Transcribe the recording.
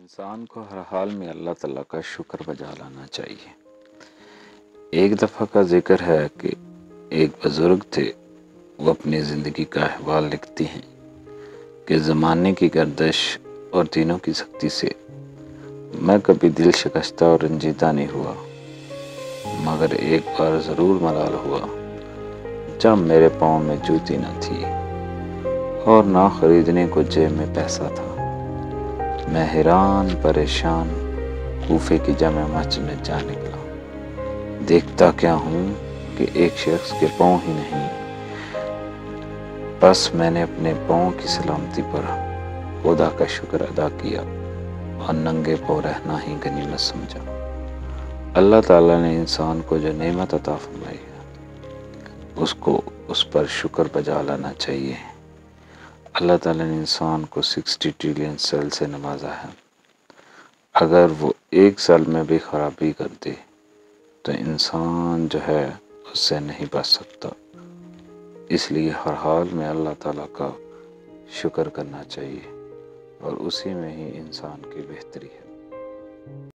انسان کو ہر حال میں اللہ تعالیٰ کا شکر بجا لانا چاہیے۔ ایک دفعہ کا ذکر ہے کہ ایک بزرگ تھے، وہ اپنی زندگی کا احوال لکھتے ہیں کہ زمانے کی گردش اور دینوں کی سختی سے میں کبھی دل شکستہ اور رنجیدہ نہیں ہوا، مگر ایک بار ضرور ملال ہوا جب میرے پاؤں میں جوتی نہ تھی اور نہ خریدنے کو جیب میں پیسہ تھا۔ میں حیران پریشان کوفے کی جامع مسجد میں جا نکلا۔ دیکھتا کیا ہوں کہ ایک شخص کے پاؤں ہی نہیں، بس میں نے اپنے پاؤں کی سلامتی پر خدا کا شکر ادا کیا اور ننگے پاؤں رہنا ہی غنیمت سمجھا۔ اللہ تعالیٰ نے انسان کو جو نعمت عطا فرمائی ہے اس پر شکر بجا لانا چاہیے۔ اللہ تعالیٰ نے انسان کو 60 ٹریلین سیل سے نوازا ہے۔ اگر وہ ایک سیل میں بھی خرابی کر دے تو انسان جو ہے اس سے نہیں بچ سکتا۔ اس لیے ہر حال میں اللہ تعالیٰ کا شکر کرنا چاہیے اور اسی میں ہی انسان کی بہتری ہے۔